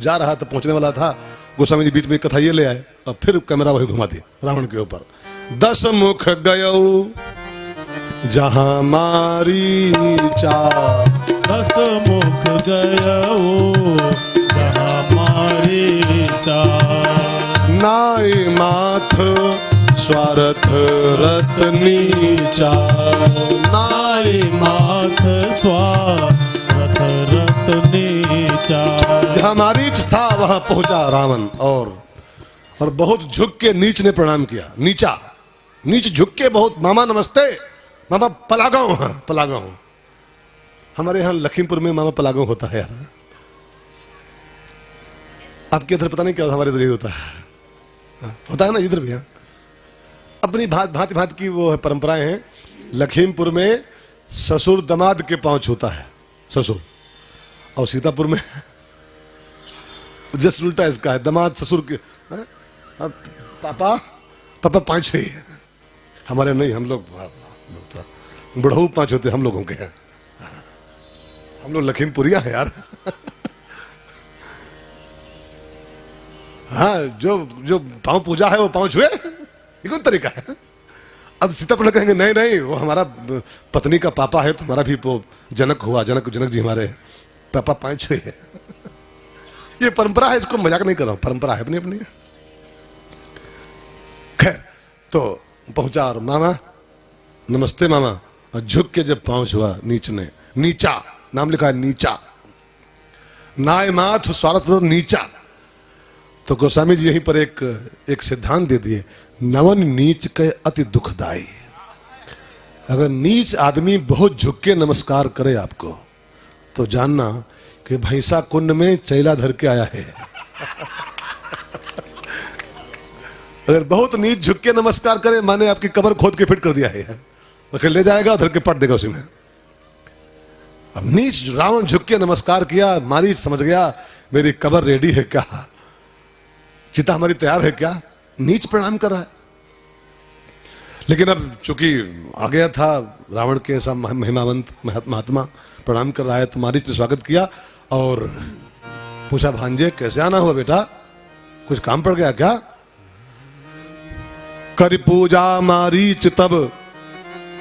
जा रहा था, पहुंचने वाला था, गोस्वामी जी बीच में कथा ये ले आए और फिर कैमरा वही घुमा दी रावण के ऊपर। 10 मुख गयो जहां मारीचा, 10 मुख गयो जहां मारीचा, नाय माथ स्वार्थ रत नीचा, नाय माथ स्वार्थ रत नीचा। जहां मारीच था वहां पहुंचा रावण और बहुत झुक के नीच ने प्रणाम किया। नीचा, नीच झुक के बहुत, मामा नमस्ते, मामा पलागांव। हाँ पलागांव, हमारे यहाँ लखीमपुर में मामा पलागांव होता है यार। आपके इधर पता नहीं क्या, हमारे इधर ही होता है, होता है ना इधर भी। हाँ अपनी भांति भांति की वो है, परंपराएं हैं। लखीमपुर में ससुर दामाद के पांव छूता है, ससुर, और सीतापुर में जस्ट उल्टा इसका है, दामाद ससुर के पापा पापा 5 ही। हमारे नहीं, हम लोग बुढ़ऊ 5 होते हम लोगों के हैं। हम लोग लखीमपुरिया हैं यार। हाँ जो जो पांव पूजा है वो पांव छुए, ये कौन तरीका है। अब सीतापुर कहेंगे नहीं नहीं वो हमारा पत्नी का पापा है, तो हमारा भी वो जनक हुआ, जनक जी हमारे पापा 5 छुए है। ये परंपरा है, इसको मजाक नहीं कर रहा हूं, परंपरा है अपनी अपनी। खैर तो पहुंचा और मामा नमस्ते मामा, और झुक के जब पांव छुआ नीच ने, नीचा नाम लिखा है नीचा, नाय माथ स्वार्थ नीचा। तो गोस्वामी जी यहीं पर एक सिद्धांत दे दिए, नवन नीच के अति दुखदाई। अगर नीच आदमी बहुत झुक के नमस्कार करे आपको, तो जानना कि भैंसा कुंड में चैला धर के आया है। अगर बहुत नीच झुक के नमस्कार करे, माने आपकी कब्र खोद के फिट कर दिया है, फिर ले जाएगा धर के पट देगा उसी में। अब नीच रावण झुक के नमस्कार किया, मारीच समझ गया मेरी कब्र रेडी है क्या, चिता हमारी तैयार है क्या, नीच प्रणाम कर रहा है। लेकिन अब चूंकि आ गया था रावण के ऐसा महिमावंत महात्मा प्रणाम कर रहा है, तो मारीच ने स्वागत किया और पूछा भांजे कैसे आना हुआ बेटा, कुछ काम पड़ गया क्या। कर पूजा मारीच तब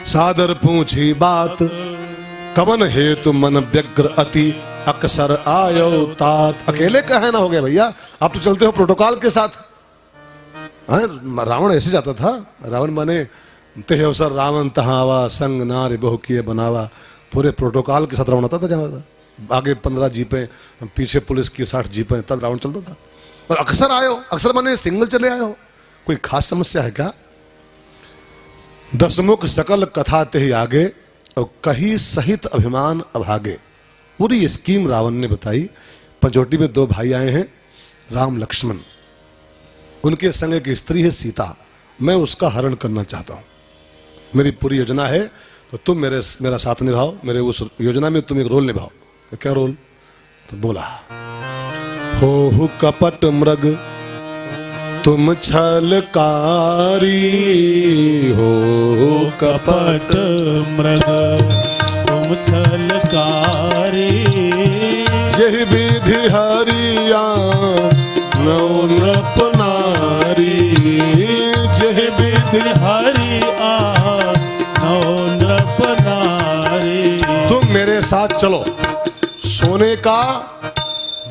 सादर पूछी बात, कवन हेतु मन व्यग्र अति अक्सर आयो तात। अकेले कहना हो गया भैया, आप तो चलते हो प्रोटोकॉल के साथ। रावण ऐसे जाता था, रावण माने ते अवसर रावण तहावा संग नारे बहु किए बनावा, पूरे प्रोटोकॉल के साथ रावण आता था। जहाँ आगे 15 जीपें, पीछे पुलिस की 60 जीपें, तब रावण चलता था। और अक्सर आयो, अक्सर माने सिंगल चले आयो, कोई खास समस्या है क्या। 10 मुख सकल कथा ते ही आगे, और कही सहित अभिमान अभागे। पूरी स्कीम रावण ने बताई। पंचोटी में 2 भाई आए हैं, राम लक्ष्मण, उनके संग एक स्त्री है सीता, मैं उसका हरण करना चाहता हूं। मेरी पूरी योजना है, तो तुम मेरा साथ निभाओ, मेरे उस योजना में तुम एक रोल निभाओ। तो क्या रोल, तो बोला हो कपट मृग तुम छलकारी, हो कपट मृग तुम छलकारी, यही विधि हरिया नौ नृप नारी, यही विधि हरिया नौ नृप नारी। तुम मेरे साथ चलो, सोने का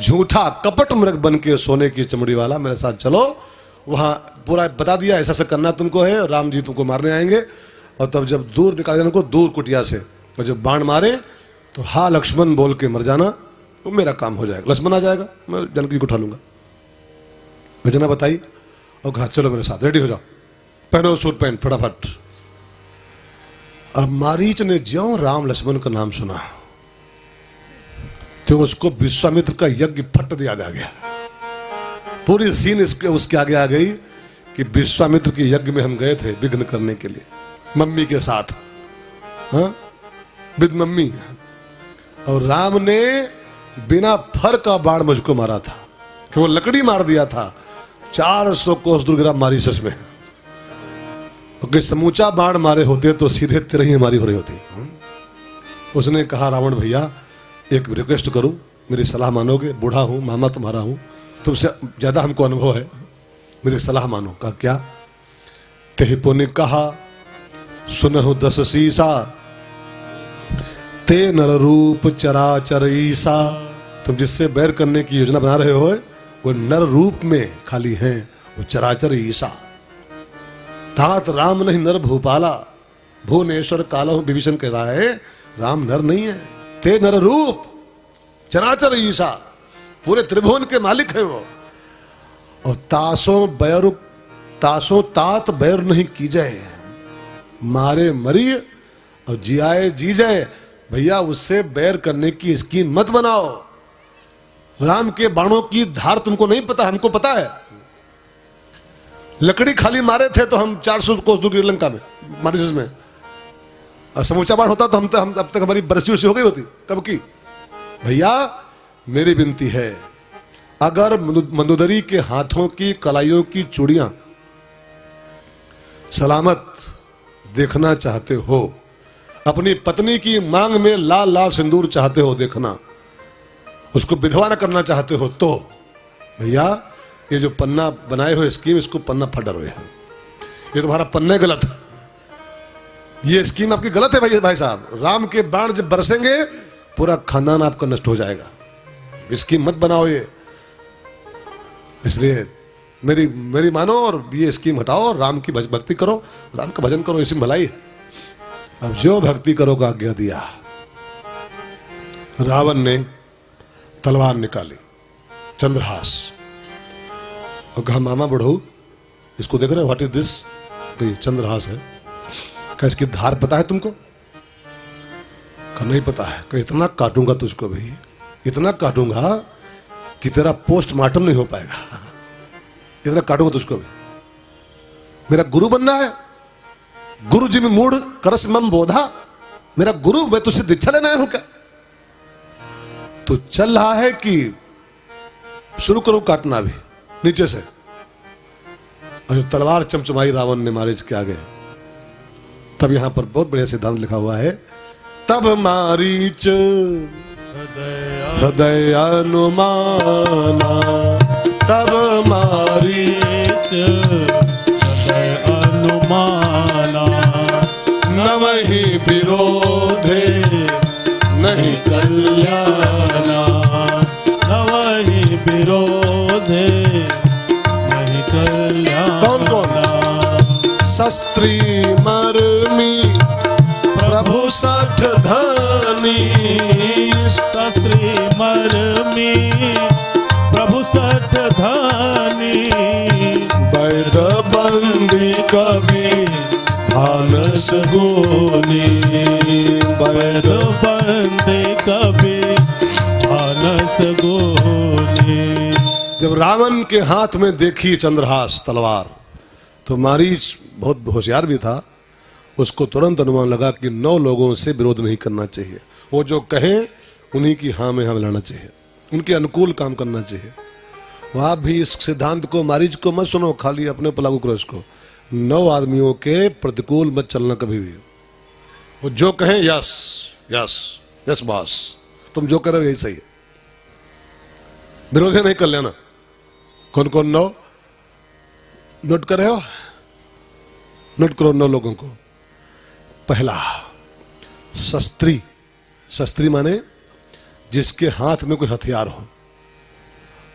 झूठा कपट मृग बन के, सोने की चमड़ी वाला मेरे साथ चलो। वहां पूरा बता दिया ऐसा ऐसा करना तुमको है, राम जी तुमको मारने आएंगे। और तब जब दूर निकाल जाना को, दूर कुटिया से, और जब बाण मारे तो हा लक्ष्मण बोल के मर जाना, तो मेरा काम हो जाएगा, लक्ष्मण आ जाएगा, मैं जानकी जी को उठा लूंगा। योजना बताई और कहा चलो मेरे साथ, रेडी हो जाओ, पहनो सूट पैंट फटाफट। अब मारीच ने ज्यों राम लक्ष्मण का नाम सुना, तो उसको विश्वामित्र का यज्ञ फट याद आ गया। पूरी सीन उसके आगे आ गई कि विश्वामित्र के यज्ञ में हम गए थे विघ्न करने के लिए, मम्मी के साथ, हाँ विद मम्मी। और राम ने बिना फर का बाण मुझको मारा था, कि वो लकड़ी मार दिया था, 400 कोस दूर गिरा मारीशस में। क्योंकि समूचा बाण मारे होते तो सीधे तेरे ही हमारी हो रही होती। उसने कहा रावण भैया एक रिक्वेस्ट करूं, मेरी सलाह मानोगे? बूढ़ा हूं, मामा तुम्हारा हूं, तुमसे ज्यादा हमको अनुभव है, मेरी सलाह मानो। कहा क्या? तेहि पुनि कहा सुनहु 10 सीसा, ते नर रूप चराचर ईसा। तुम जिससे बैर करने की योजना बना रहे हो वो नर रूप में खाली हैं, वो चराचर ईसा। तात राम नहीं नर भूपाला, भुवनेश्वर काला। विभीषण कह रहा है राम नर नहीं है, ते नर रूप चराचर ईसा, पूरे त्रिभुवन के मालिक हैं वो। और तासों तात बैर नहीं की जाए, मारे मरिय और जियाए जी जाए। भैया उससे बैर करने की स्कीम मत बनाओ। राम के बाणों की धार तुमको नहीं पता, हमको पता है। लकड़ी खाली मारे थे तो हम 400 कोस दूर लंका में, मॉरिशस में, और समूचा बाण होता तो हम अब तक हमारी बरसी हो गई होती कब की। भैया मेरी विनती है, अगर मंदोदरी के हाथों की कलाइयों की चूड़ियां सलामत देखना चाहते हो, अपनी पत्नी की मांग में लाल लाल सिंदूर चाहते हो देखना, उसको विधवा न करना चाहते हो, तो भैया ये जो पन्ना बनाए हो स्कीम, इसको पन्ना फडर हुए है। ये तुम्हारा पन्ना गलत है, ये स्कीम आपकी गलत है भाई साहब। राम के बाण जब बरसेंगे पूरा खानदान आपका नष्ट हो जाएगा। स्कीम मत बनाओ ये। इसलिए मेरी मानो और ये स्कीम हटाओ, राम की भक्ति करो, राम का भजन करो, इसी में भलाई। अब जो भक्ति करो का आज्ञा दिया। रावण ने तलवार निकाली, चंद्रहास, और कहा मामा बढ़ो इसको देख रहे हो, व्हाट इज दिस? तो ये चंद्रहास है। क्या इसकी धार पता है तुमको? कहा नहीं पता है। कहा इतना काटूंगा तुझको भाई, इतना काटूंगा कि तेरा पोस्टमार्टम नहीं हो पाएगा, इतना काटूंगा तुझको भी। मेरा गुरु बनना है? गुरु जी में मूड करस मम बोधा, मेरा गुरु, मैं तुझसे दीक्षा लेना है क्या? तो चल रहा है कि शुरू करो काटना भी नीचे से। और तलवार चमचमाई रावण ने मारीच के आगे। तब यहां पर बहुत बढ़िया सिद्धांत लिखा हुआ है, तब मारीच हृदय अनुमाना, तब मारीच हृदय अनुमाना, नवहि विरोधे नहीं कल्याणा, नवहि विरोधे नहीं कल्याणा। कौन कौन? शस्त्री मर्मी प्रभु सठ धनी, शास्त्री मर्मी प्रभु सठ धनी, वैद बंदी कवि भानस गुनी, वैद बंदे कभी भानस गुनी। जब रावण के हाथ में देखी चंद्रहास तलवार, तो मारीच बहुत होशियार भी था, उसको तुरंत अनुमान लगा कि 9 लोगों से विरोध नहीं करना चाहिए। वो जो कहें उन्हीं की हाँ में हाँ मिलाना चाहिए, उनके अनुकूल काम करना चाहिए। वो आप भी इस सिद्धांत को, मारीच को मत सुनो, खाली अपने पर लागू करो इसको। 9 आदमियों के प्रतिकूल मत चलना कभी भी। वो जो कहें यस यस यस बॉस, तुम जो करो यही सही है, विरोध नहीं कर लेना। कौन कौन 9 नोट कर रहे हो? नोट करो 9 लोगों को। पहला, शस्त्री। शस्त्री माने जिसके हाथ में कोई हथियार हो,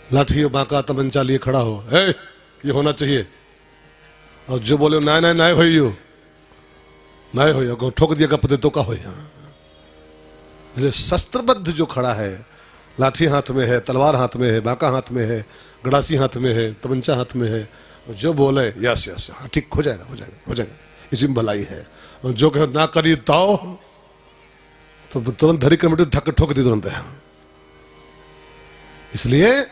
लाठी बांका तमंचा लिए खड़ा हो, ये होना चाहिए। और जो बोले नाय नाय नाय हो, नाय हो ठोक दिया पते तो का हो। शस्त्रबद्ध जो खड़ा है, लाठी हाथ में है, तलवार हाथ में है, बांका हाथ में है, गड़ासी हाथ में है, तमंचा हाथ में है, जो बोले यस यस हाँ ठीक हो जाएगा हो जाएगा हो जाएगा, इसी में भलाई है। और जो कहे ना करिए ताओ, तो तुरंत धरी कमेटी ठक ठोक दी तुरंत है। इसलिए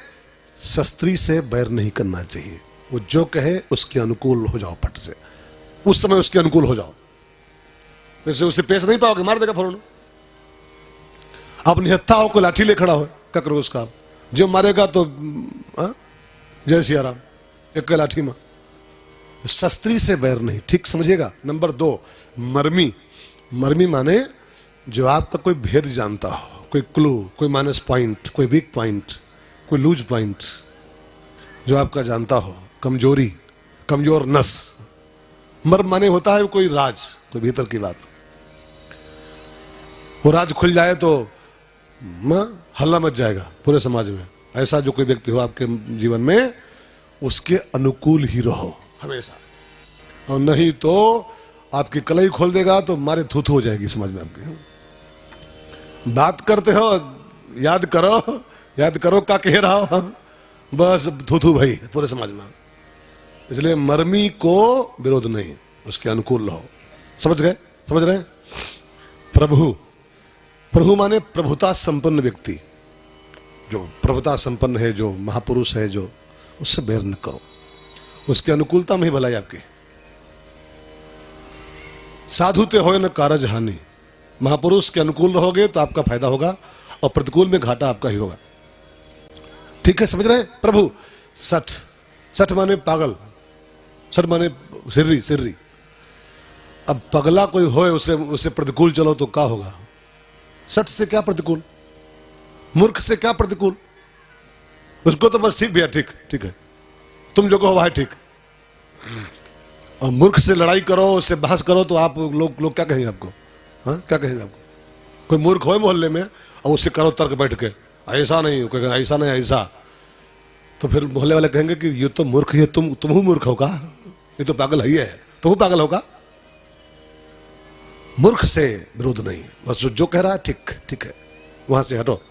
शस्त्री से बैर नहीं करना चाहिए। वो जो कहे उसके अनुकूल हो जाओ, पट से उस समय उसके अनुकूल हो जाओ, वैसे उसे पेश नहीं पाओगे, मार देगा फौरन। आप निहत्था हो को लाठी ले खड़ा हो, क्या करोगे उसका? जो मारेगा तो जय सिया राम, एक लाठी में। शस्त्री से बैर नहीं, ठीक समझिएगा। नंबर 2, मर्मी। मर्मी माने जो आपका कोई भेद जानता हो, कोई क्लू, कोई माइनस पॉइंट, कोई वीक पॉइंट, कोई लूज पॉइंट जो आपका जानता हो, कमजोरी, कमजोर नस। मर्म माने होता है कोई राज, कोई भीतर की बात। वो राज खुल जाए तो हल्ला मच जाएगा पूरे समाज में। ऐसा जो कोई व्यक्ति हो आपके जीवन में, उसके अनुकूल ही रहो हमेशा, और नहीं तो आपकी कलाई खोल देगा तो मारे थू थू हो जाएगी समाज में आपकी। बात करते हो, याद करो क्या कह रहा हो, बस थू थू भाई पूरे समाज में। इसलिए मर्मी को विरोध नहीं, उसके अनुकूल रहो। समझ रहे? प्रभु माने प्रभुता संपन्न व्यक्ति, जो प्रभुता संपन्न है, जो महापुरुष है, जो उससे बैर न करो, उसकी अनुकूलता में ही भलाई आपकी। साधुते होए न कारज हानि, महापुरुष के अनुकूल रहोगे तो आपका फायदा होगा और प्रतिकूल में घाटा आपका ही होगा। ठीक है, समझ रहे? प्रभु सठ माने पागल, सठ माने सिर्री। अब पगला कोई होए, उससे प्रतिकूल चलो तो क्या होगा? सठ से क्या प्रतिकूल, मूर्ख से क्या प्रतिकूल? उसको तो बस ठीक भैया, ठीक है, तुम जो कहो भाई ठीक। और मूर्ख से लड़ाई करो, उससे बहस करो तो आप लोग क्या कहेंगे आपको? हाँ, क्या कहेंगे आपको? कोई मूर्ख हो मोहल्ले में और उससे करो तर्क बैठ के, ऐसा नहीं, ऐसा नहीं ऐसा, तो फिर मोहल्ले वाले कहेंगे कि ये तो मूर्ख है, तुम ही मूर्ख होगा, ये तो पागल ही है, तुम पागल होगा। मूर्ख से विरोध नहीं, बस जो कह रहा है ठीक है, वहां से हटो।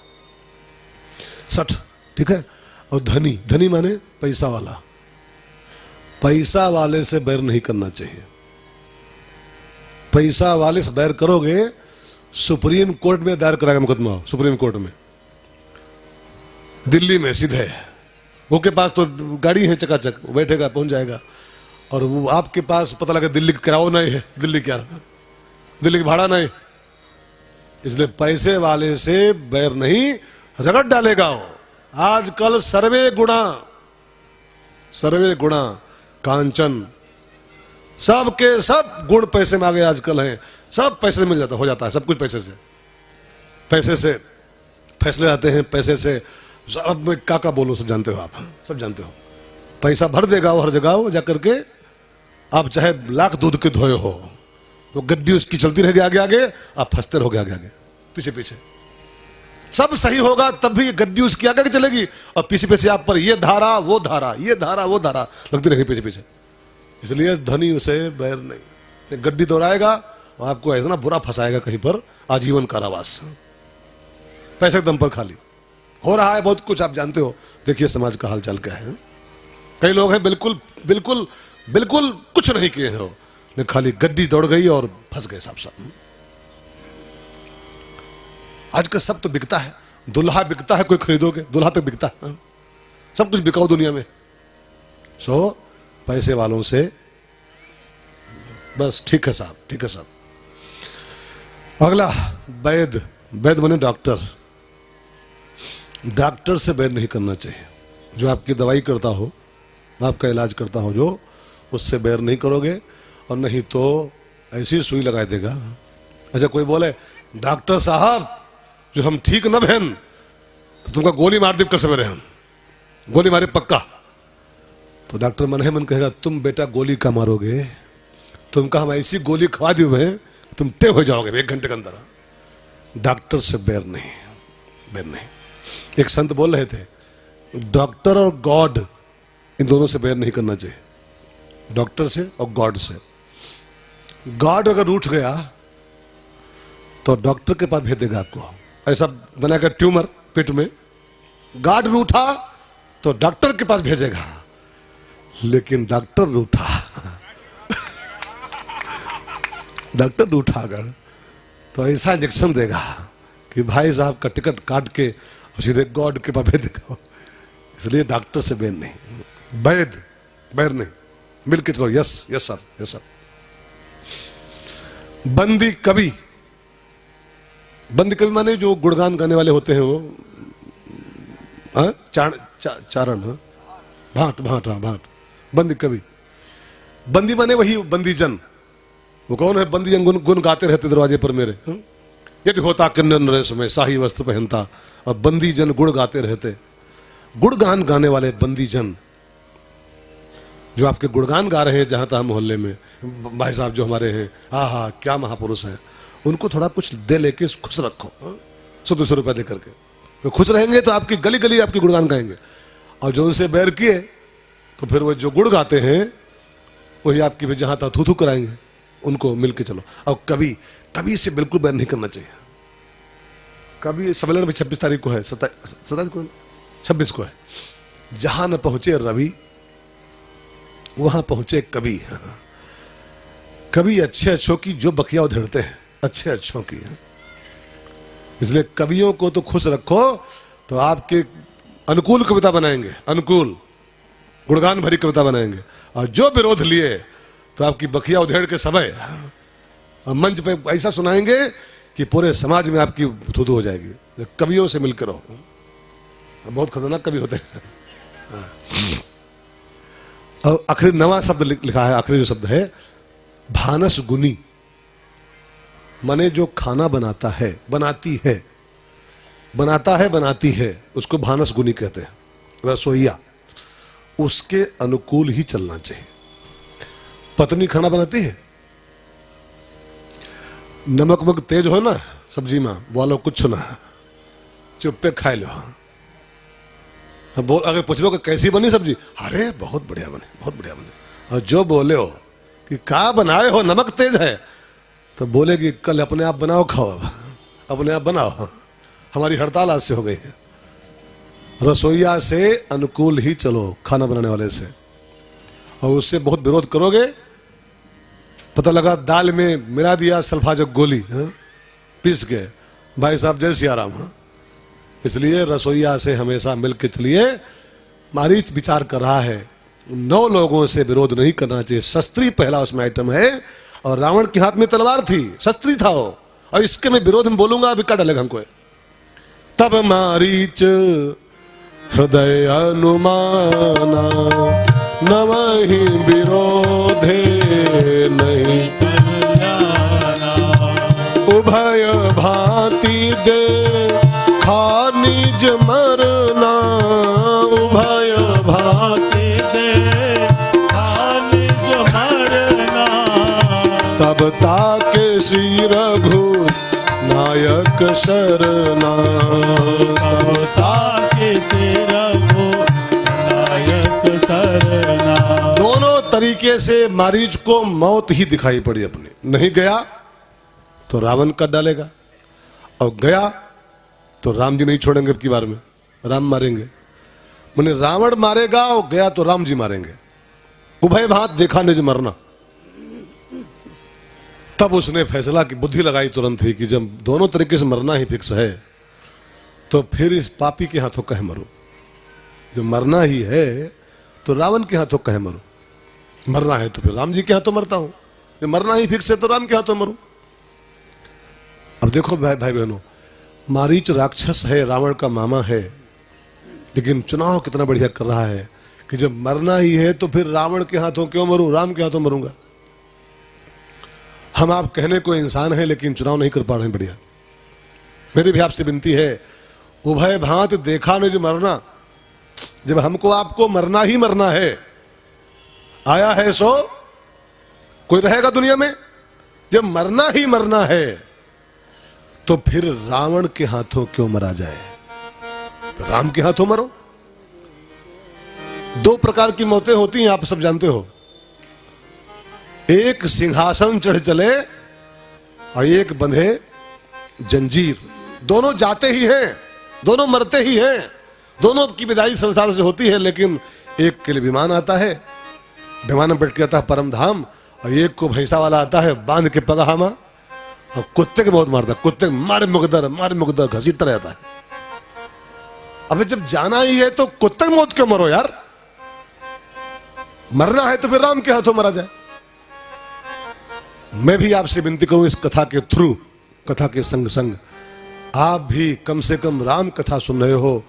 सठ, ठीक है। और धनी माने पैसा वाला, पैसा वाले से बैर नहीं करना चाहिए। पैसा वाले से बैर करोगे, सुप्रीम कोर्ट में दायर कराएगा मुकदमा, सुप्रीम कोर्ट में, दिल्ली में सीधे। वो के पास तो गाड़ी है चकाचक, वो बैठेगा, पहुंच जाएगा। और वो आपके पास पता लगा दिल्ली का किराया नहीं है, दिल्ली की भाड़ा नहीं। इसलिए पैसे वाले से बैर नहीं, रगड़ डालेगा वो। आजकल सर्वे गुणा कांचन, सबके सब गुण पैसे में आगे आजकल हैं। सब पैसे से मिल जाता, हो जाता है सब कुछ पैसे से फैसले आते हैं, पैसे से। अब मैं क्या बोलूं, सब जानते हो आप, सब जानते हो। पैसा भर देगा वो हर जगह, जाकर के आप चाहे लाख दूध के धोए हो, तो गड्डी उसकी चलती रहेगी आगे, आप फंसते रहोगे आगे पीछे। सब सही होगा तब भी गड्डी उसकी आगे चलेगी, और पीछे आप पर ये धारा वो धारा लगती रहेगी पीछे। इसलिए धनी उसे बैर नहीं, गड्डी दौड़ाएगा और आपको इतना बुरा फंसाएगा कहीं पर, आजीवन कारावास, पैसे के दम पर खाली। हो रहा है बहुत कुछ, आप जानते हो। देखिए समाज का हालचाल क्या है। कई लोग हैं बिल्कुल कुछ नहीं किए हो, खाली गड्डी दौड़ गई और फंस गए सब। आजकल सब तो बिकता है, दुल्हा बिकता है, कोई खरीदोगे दुल्हा तक बिकता है, सब कुछ बिकाओ दुनिया में। सो पैसे वालों से बस ठीक है साहब। अगला वैद बने डॉक्टर से बैर नहीं करना चाहिए। जो आपकी दवाई करता हो, आपका इलाज करता हो, जो उससे बैर नहीं करोगे, और नहीं तो ऐसी सुई लगा देगा। अच्छा, कोई बोले डॉक्टर साहब जो हम ठीक न बहन तो तुमका गोली मार दे, कल सवेरे हम गोली मारे पक्का। तो डॉक्टर मन है मन कहेगा, तुम बेटा गोली का मारोगे, तुमका हम ऐसी गोली खवा दी हुए तुम टे हो जाओगे 1 घंटे के अंदर। डॉक्टर से बैर नहीं। एक संत बोल रहे थे, डॉक्टर और गॉड, इन दोनों से बैर नहीं करना चाहिए, डॉक्टर से और गॉड से। गॉड अगर रूठ गया तो डॉक्टर के पास भेज देगा आपको, ऐसा बनाएगा ट्यूमर पेट में। गॉड रूठा तो डॉक्टर के पास भेजेगा, लेकिन डॉक्टर रूठा अगर तो ऐसा इंजेक्शन देगा कि भाई साहब का टिकट काट के सीधे गॉड के पास भेज देगा। इसलिए डॉक्टर से बैर नहीं, बैर नहीं, मिलके चलो। Yes sir. बंदी कवि माने जो गुणगान गाने वाले होते हैं, वो चारण, भाट। बंदी कवि, बंदी माने वही बंदी जन। वो कौन है? बंदी जन गुण गाते रहते दरवाजे पर मेरे। यदि होता किन्नर नरेश में शाही वस्त्र पहनता, और बंदी जन गुण गाते रहते। गुणगान गाने वाले बंदी जन जो आपके गुणगान गा रहे हैं जहां तहां मोहल्ले में, भाई साहब जो हमारे हैं, हाँ क्या महापुरुष हैं, उनको थोड़ा कुछ दे लेके खुश रखो, 100-200 रुपया दे करके। तो खुश रहेंगे तो आपकी गली गली आपकी गुणगान गाएंगे। और जो उनसे बैर किए तो फिर वो जो गुण गाते हैं वही आपकी फिर जहां तहां थू थू कराएंगे। उनको मिल के चलो। और कभी से बिल्कुल बैर नहीं करना चाहिए। कभी सम्मेलन में 26 तारीख को है, 27 को, 26 को है। जहां न पहुंचे रवि वहां पहुंचे कवि। कवि अच्छे अच्छों की जो बखिया उधेड़ते हैं, अच्छे अच्छों की। इसलिए कवियों को तो खुश रखो तो आपके अनुकूल कविता बनाएंगे, अनुकूल गुणगान भरी कविता बनाएंगे। और जो विरोध लिए तो आपकी बखिया उधेड़ के समय और मंच पे ऐसा सुनाएंगे कि पूरे समाज में आपकी थूथू हो जाएगी। कवियों से मिलकर रहो, बहुत खतरनाक कवि होते हैं। और आखिरी नवा शब्द लिखा है, आखिरी जो शब्द है भानस गुनी, माने जो खाना बनाता है, बनाती है, बनाता है, बनाती है, उसको भानस गुनी कहते हैं, रसोईया। उसके अनुकूल ही चलना चाहिए। पत्नी खाना बनाती है, नमक मक तेज हो ना सब्जी में, बोलो कुछ ना, चुप पे खाए लो। अगर पूछ लो कि कैसी बनी सब्जी, अरे बहुत बढ़िया बनी, बहुत बढ़िया बनी। और जो बोले हो कि क्या बनाए हो, नमक तेज है, तो बोलेगी कल अपने आप बनाओ खाओ, अपने आप बनाओ। हमारी हड़ताल आज से हो गई है। रसोईया से अनुकूल ही चलो, खाना बनाने वाले से। और उससे बहुत विरोध करोगे, पता लगा दाल में मिला दिया सल्फाजक गोली, पीस के, भाई साहब जय सिया राम। इसलिए रसोईया से हमेशा मिल के चलिए। मारीच विचार कर रहा है 9 लोगों से विरोध नहीं करना चाहिए। शस्त्री पहला उसमें आइटम है, और रावण के हाथ में तलवार थी, शस्त्री था वो। और इसके मैं विरोध में बोलूंगा, अभी क्या डालेगा हमको। तब मारीच हृदय अनुमाना, नवहि विरोधे नहीं कल्याणा। उभय भांति दे खा निज मरना, उभय भांति दे खा निज मरना। तब ताके श्री रघु नायक शरणा, तब ताके श्री रघु नायक शरणा। दोनों तरीके से मारीच को मौत ही दिखाई पड़ी अपनी। नहीं गया तो रावण कर डालेगा, और गया तो राम जी नहीं छोड़ेंगे। अब की बार में राम मारेंगे, मैंने रावण मारेगा, और गया तो राम जी मारेंगे। उभय भांत देखा निज मरना। तब उसने फैसला की बुद्धि लगाई तुरंत ही कि जब दोनों तरीके से मरना ही फिक्स है, तो फिर इस पापी के हाथों कहे मरो। जो मरना ही है तो रावण के हाथों कहे मरो, मरना है तो फिर राम जी के हाथों मरता हूं। जो मरना ही फिक्स है तो राम के हाथों मरो। अब देखो भाई बहनों, मारीच राक्षस है, रावण का मामा है, लेकिन चुनाव कितना बढ़िया कर रहा है कि जब मरना ही है तो फिर रावण के हाथों क्यों मरूं, राम के हाथों मरूंगा। हम आप कहने को इंसान हैं, लेकिन चुनाव नहीं कर पा रहे हैं बढ़िया। मेरी भी आपसे विनती है, उभय भांत देखा निज मरना। जब हमको आपको मरना ही मरना है, आया है सो कोई रहेगा दुनिया में। जब मरना ही मरना है तो फिर रावण के हाथों क्यों मरा जाए, राम के हाथों मरो। 2 प्रकार की मौतें होती हैं, आप सब जानते हो। एक सिंहासन चढ़ चले और एक बंधे जंजीर। दोनों जाते ही हैं, दोनों मरते ही हैं, दोनों की विदाई संसार से होती है। लेकिन एक के लिए विमान आता है, विमान में बैठ के आता है परम धाम, और एक को भैंसा वाला आता है बांध के पगाहामा, और कुत्ते के बहुत मारता है। कुत्ते मारे मुकदर घसीटता रहता है। अबे जब जाना ही है तो कुत्ते की मौत क्यों मरो यार। मरना है तो फिर राम के हाथों मरा जाए। मैं भी आपसे विनती करूं, इस कथा के थ्रू, कथा के संग संग आप भी कम से कम राम कथा सुन रहे हो,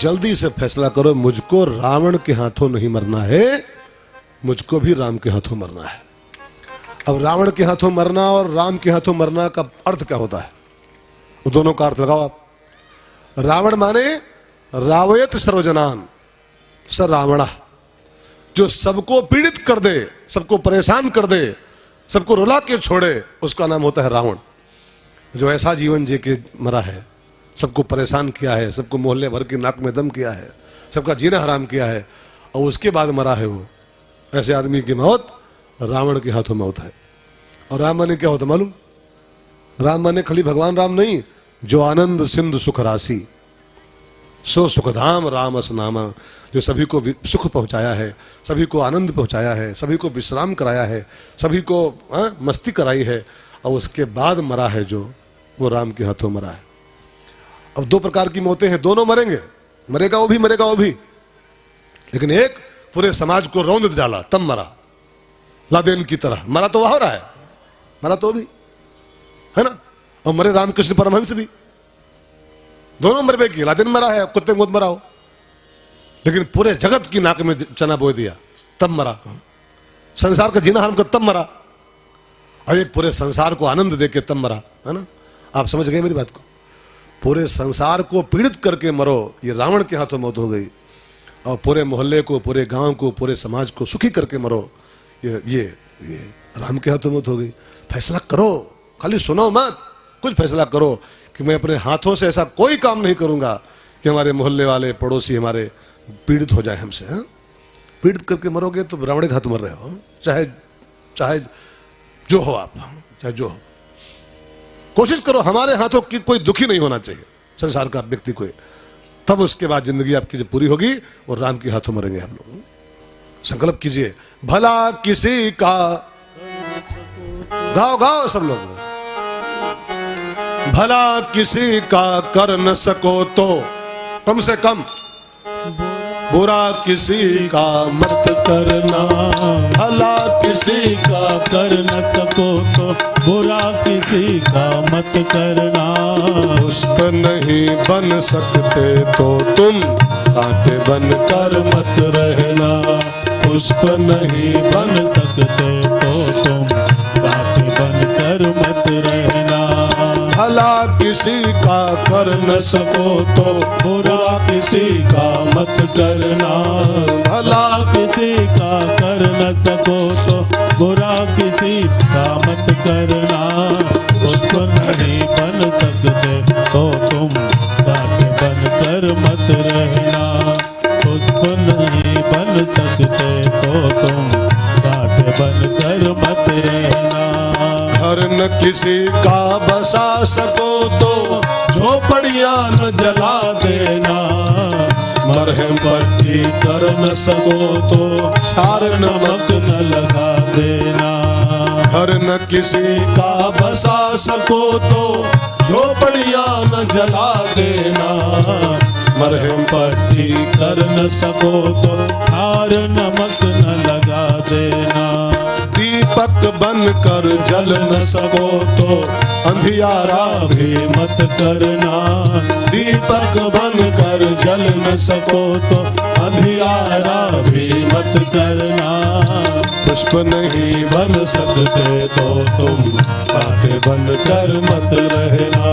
जल्दी से फैसला करो, मुझको रावण के हाथों नहीं मरना है, मुझको भी राम के हाथों मरना है। अब रावण के हाथों मरना और राम के हाथों मरना का अर्थ क्या होता है? वो दोनों का अर्थ लगाओ आप। रावण माने रावयत सर्वजनान स रावण, जो सबको पीड़ित कर दे, सबको परेशान कर दे, सबको रुला के छोड़े, उसका नाम होता है रावण। जो ऐसा जीवन जी के मरा है, सबको परेशान किया है, सबको मोहल्ले भर की नाक में दम किया है, सबका जीना हराम किया है, और उसके बाद मरा है वो, ऐसे आदमी की मौत रावण के हाथों में होता है। और राम माने क्या होता मालूम? राम माने खाली भगवान राम नहीं, जो आनंद सिंधु सुख राशि सो सुखधाम रामस नामा, जो सभी को सुख पहुंचाया है, सभी को आनंद पहुंचाया है, सभी को विश्राम कराया है, सभी को मस्ती कराई है, और उसके बाद मरा है जो, वो राम के हाथों मरा है। अब दो प्रकार की मौतें हैं, दोनों मरेंगे, मरेगा वो भी, मरेगा वो भी, लेकिन एक पूरे समाज को रौंद डाला तब मरा, लादेन की तरह मरा तो वह हो रहा है, मरा तो भी है ना। और मरे रामकृष्ण परमहंस भी, दोनों मरबे की, लादेन मरा है, कुत्ते मुद मरा हो, लेकिन पूरे जगत की नाक में चना बोए दिया तब मरा, संसार का जीना हराम कर तब मरा, और एक पूरे संसार को आनंद देके तब मरा, है ना। आप समझ गए मेरी बात को? पूरे संसार को पीड़ित करके मरो, ये रावण के हाथों मौत हो गई, और पूरे मोहल्ले को, पूरे गांव को, पूरे समाज को सुखी करके मरो, ये राम के हाथों मौत हो गई। फैसला करो, खाली सुनो मत, कुछ फैसला करो कि मैं अपने हाथों से ऐसा कोई काम नहीं करूंगा कि हमारे मोहल्ले वाले, पड़ोसी हमारे पीड़ित हो जाए हमसे। हाँ, पीड़ित करके मरोगे तो रावण के हाथ मर रहे हो, चाहे चाहे जो हो आप, चाहे जो हो। कोशिश करो हमारे हाथों की कोई दुखी नहीं होना चाहिए, संसार का व्यक्ति कोई, तब उसके बाद जिंदगी आपकी जब पूरी होगी और राम के हाथों मरेंगे आप लोग। संकल्प कीजिए, भला किसी का, गाओ गाओ सब लोग, भला किसी का कर न सको तो कम से कम बुरा किसी का मत करना, भला किसी का कर न सको तो बुरा किसी का मत करना, पुष्प नहीं बन सकते तो तुम कांटे बन कर मत रहना, पुष्प नहीं बन सकते तो तुम कांटे बन कर मत रहना, भला किसी का कर न सको तो बुरा किसी का मत करना, भला किसी का कर न सको तो बुरा किसी का मत करना, पुष्प नहीं बन सकते तो तुम कांटे बन कर मत रहना, पुष्प नहीं बन सकते तो तुम कांटे बन कर मत रहना, घर न किसी का बसा सको तो झोपड़ियां न जला देना, मरहम पट्टी कर न सको तो छार नमक न लगा देना, घर न किसी का बसा सको तो झोपड़ियां न जला देना, मरहम पट्टी कर न सको तो छार नमक न लगा देना, दीपक बन कर जल न सको तो अंधियारा भी मत करना, दीपक बन कर जल न सको तो अंधियारा भी मत करना, पुष्प नहीं बन सकते तो तुम कांटे बन कर मत रहना,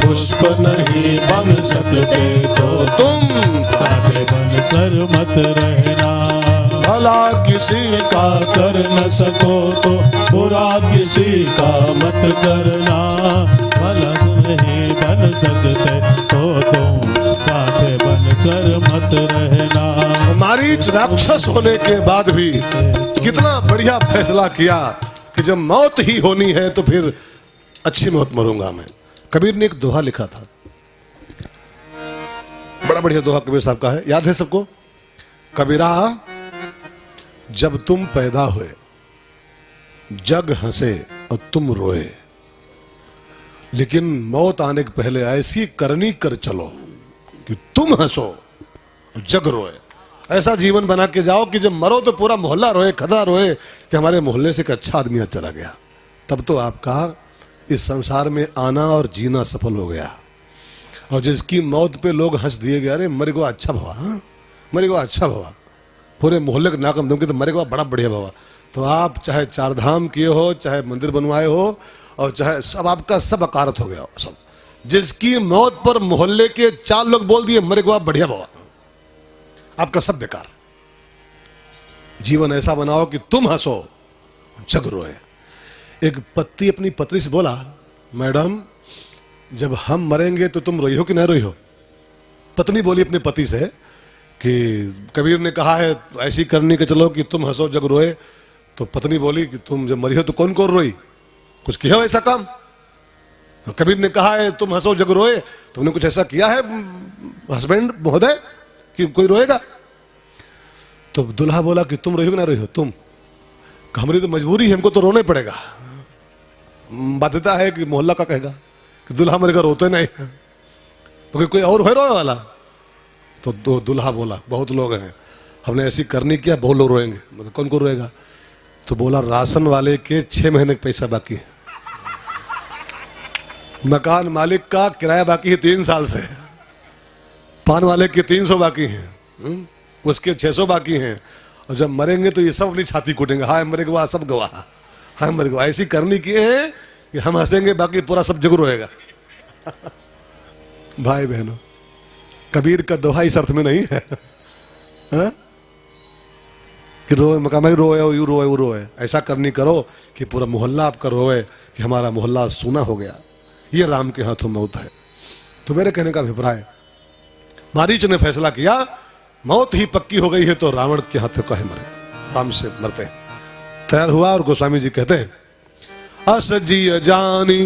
पुष्प नहीं बन सकते तो तुम कांटे बन कर मत रहना, भला किसी का कर न सको तो बुरा किसी का मत करना, भला नहीं बन सकते तो तुम कांटे बन कर मत रहना। मारीच राक्षस होने के बाद भी कितना बढ़िया फैसला किया कि जब मौत ही होनी है तो फिर अच्छी मौत मरूंगा मैं। कबीर ने एक दोहा लिखा था, बड़ा बढ़िया दोहा कबीर साहब का है, याद है सबको? कबीरा जब तुम पैदा हुए जग हंसे और तुम रोए, लेकिन मौत आने के पहले ऐसी करनी कर चलो कि तुम हंसो और जग रोए। ऐसा जीवन बना के जाओ कि जब मरो तो पूरा मोहल्ला रोए, खदा रोए कि हमारे मोहल्ले से एक अच्छा आदमी आज चला गया। तब तो आपका इस संसार में आना और जीना सफल हो गया। और जिसकी मौत पे लोग हंस दिए गए, अरे मरे को अच्छा भवा, मरे को अच्छा भवा, पूरे मोहल्ले के नाकम दम के तो मरे को बड़ा बढ़िया भवा। तो आप चाहे चार धाम किए हो, चाहे मंदिर बनवाए हो, और चाहे सब आपका सब अकारत हो गया सब, जिसकी मौत पर मोहल्ले के 4 लोग बोल दिए मरे को आप बढ़िया बाबा, आपका सब बेकार। जीवन ऐसा बनाओ कि तुम हंसो जग रोए। एक पति अपनी पत्नी से बोला, मैडम जब हम मरेंगे तो तुम रोई हो कि नहीं रोई हो? पत्नी बोली अपने पति से कि कबीर ने कहा है ऐसी करनी के चलो कि तुम हंसो जग रोए। तो पत्नी बोली कि तुम जब मरी हो तो कौन कौन रोई? कुछ किया हो ऐसा काम? कबीर ने कहा है तुम हंसो जग रोए, तुमने कुछ ऐसा किया है हस्बैंड महोदय कि कोई रोएगा? तो दुल्हा बोला कि तुम रोई हो कि ना रोई हो? तुम, हमारी तो मजबूरी है, हमको तो रोना ही पड़ेगा, बाध्यता है कि मोहल्ला का कहेगा कि दुल्हा मरेगा रोते नहीं, तो कोई और है रोए वाला? तो दुल्हा बोला बहुत लोग हैं, हमने ऐसी करनी किया बहुत लोग रोएंगे। कौन को रोएगा? तो बोला राशन वाले के 6 महीने का पैसा बाकी है, मकान मालिक का किराया बाकी है 3 साल से, पान वाले के 300 बाकी हैं, उसके 600 बाकी हैं, और जब मरेंगे तो ये सब अपनी छाती कूटेंगे, हाय मरे गवा सब गवा, हाय मरे गवा। ऐसी करनी की है कि हम हंसेंगे बाकी पूरा सब जग रोएगा। भाई बहनों, कबीर का दोहा इस अर्थ में नहीं है हा? कि रोए मकान में रोए यू रोए वो रोए। ऐसा करनी करो कि पूरा मोहल्ला आपका रोए कि हमारा मोहल्ला सूना हो गया। ये राम के हाथों मौत है। तो मेरे कहने का अभिप्राय, मारीच ने फैसला किया मौत ही पक्की हो गई है तो रावण के हाथों का है मरे, राम से मरते। तैयार हुआ और गोस्वामी जी कहते हैं, अस जिय जानी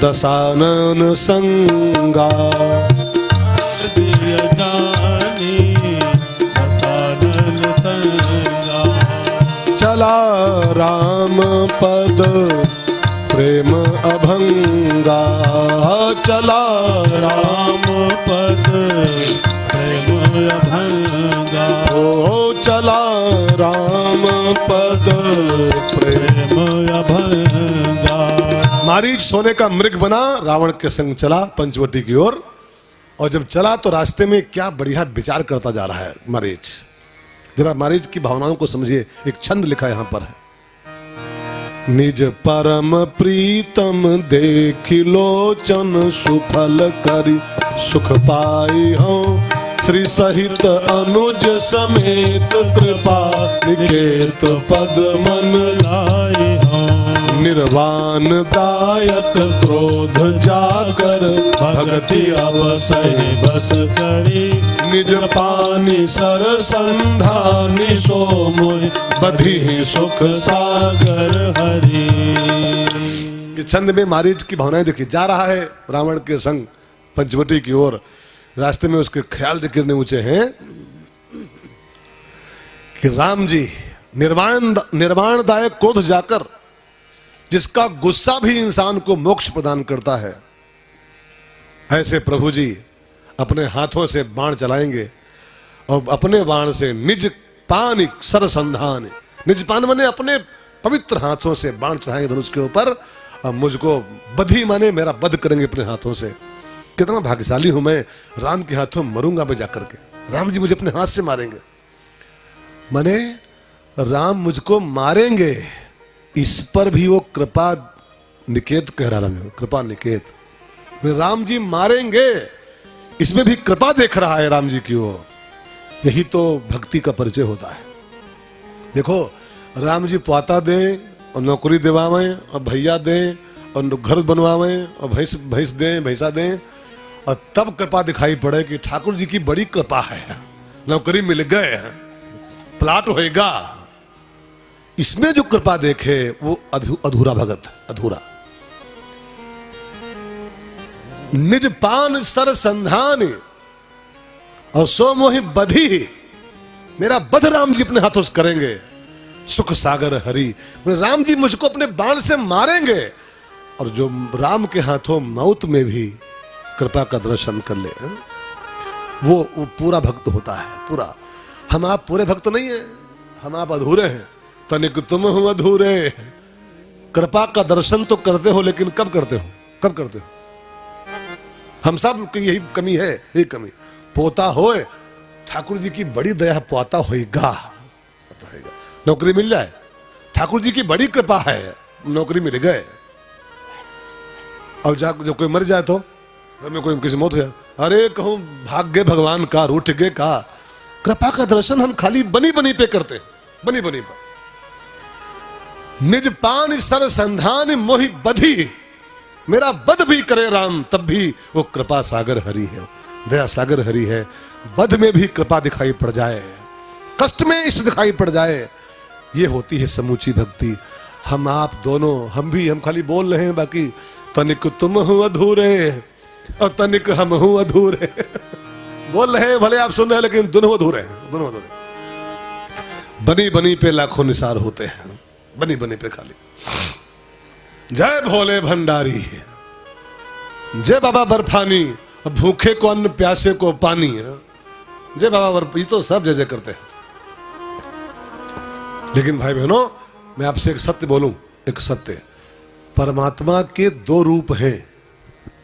दशानन संगा, जिय जानी दशानन संगा, चला राम पद प्रेम अभंगा, चला राम पद प्रेम अभंगा, ओ चला राम पद प्रेम अभंगा। मारीच सोने का मृग बना, रावण के संग चला पंचवटी की ओर। और जब चला तो रास्ते में क्या बढ़िया विचार करता जा रहा है मारीच। जरा मारीच की भावनाओं को समझिए, एक छंद लिखा यहां पर है। निज परम प्रीतम देखि लोचन, सुफल करी सुख पाई हो, श्री सहित अनुज समेत कृपा निकेत पद मन लाई हो, निर्वाण दायक क्रोध जाकर, भगति अवसहि बस करी, निज पानी सर संधानी, सो मोहि बधी सुख सागर हरि। ये छंद में मारीच की भावनाएं देखी। जा रहा है रावण के संग पंचवटी की ओर। रास्ते में उसके ख्याल कितने ऊंचे हैं कि राम जी निर्वाणदायक क्रोध जाकर, जिसका गुस्सा भी इंसान को मोक्ष प्रदान करता है, ऐसे प्रभु जी अपने हाथों से बाण चलाएंगे और अपने बाण से निज पान सरसंधान, निज पान माने अपने पवित्र हाथों से बाण चढ़ाएंगे धनुष के ऊपर, और मुझको बधी माने मेरा वध करेंगे अपने हाथों से। कितना भाग्यशाली हूं मैं, राम के हाथों मरूंगा मैं जाकर के, राम जी मुझे अपने हाथ से मारेंगे। माने राम मुझको मारेंगे, इस पर भी वो कृपा निकेत कह रहा है, कृपा निकेत। राम जी मारेंगे, इसमें भी कृपा देख रहा है राम जी की वो। यही तो भक्ति का परिचय होता है। देखो राम जी पाता दें और नौकरी दिवावें और भैया दें और घर बनवावें और भैंस दें भैंसा दें, और तब कृपा दिखाई पड़े कि ठाकुर जी की बड़ी कृपा है, नौकरी मिल गए, प्लाट होएगा। इसमें जो कृपा देखे वो अधूरा भगत, अधूरा। निज पान सर संधान और सो मोहि बधी, मेरा बध राम जी अपने हाथों से करेंगे, सुख सागर हरि। राम जी मुझको अपने बाण से मारेंगे, और जो राम के हाथों मौत में भी कृपा का दर्शन कर ले, वो पूरा भक्त होता है, पूरा। हम आप पूरे भक्त नहीं है, हम आप अधूरे हैं। तनिक तुम हो अधूरे, कृपा का दर्शन तो करते हो, लेकिन कब करते हो, कब करते हो? हम सब की यही कमी है, यही कमी। पोता होए, ठाकुर जी की बड़ी दया, पोता होएगा, नौकरी मिल जाए, ठाकुर जी की बड़ी कृपा है, नौकरी मिल गए। अब जब कोई मर जाए तो घर में कोई किसी मौत हो जाए, अरे कहूं भाग्य भगवान का रूठ गए का। कृपा का दर्शन हम खाली बनी बनी पे करते, बनी बनी पर। निज पान सर संधान मोहि बधी, मेरा बध भी करे राम तब भी वो कृपा सागर हरि है, दया सागर हरि है। बध में भी कृपा दिखाई पड़ जाए, कष्ट में इष्ट दिखाई पड़ जाए, ये होती है समूची भक्ति। हम आप दोनों, हम खाली बोल रहे हैं, बाकी तनिक तुम हो अधूरे और तनिक हम हो अधूरे। बोल रहे हैं भले आप सुन रहे हैं, लेकिन दोनों अधूरे हैं, दोनों अधूरे। बनी बनी पे लाखों निसार होते हैं, बनी बनी पे खाली। जय भोले भंडारी, जय बाबा बर्फानी, भूखे को अन्न प्यासे को पानी। जय बाबा बर्फ, ये तो सब जय जय करते हैं। लेकिन भाई बहनों, मैं आपसे एक सत्य बोलूं, एक सत्य, परमात्मा के दो रूप हैं,